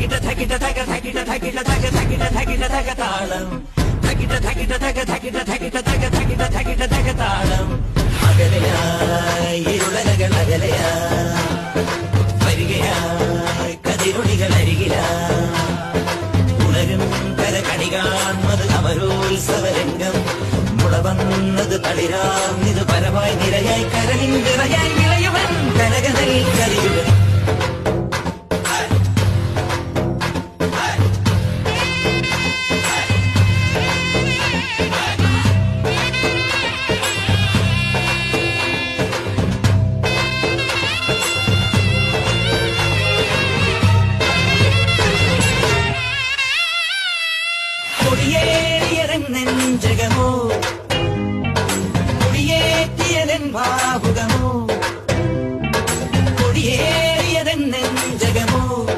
தகிட தகிட தக தகிட தகிட தக தகிட தகிட தக தாளம் தகிட தகிட தக தகிட தகிட தக தகிட தகிட தக தாளம் அகலையாய் இருளகள் அகலையாய் വരികയായി കതിരൊളികൾ അരികിലായി ഉലകം കരകണികാൺമത് അമരോത്സവരംഗം മുളവന്നത് തളിരാം ഇത് പരമായി നിരയായി കരളിൻ നിറയായി വിളയുവൻ കനകനൽ കരിയുവൻ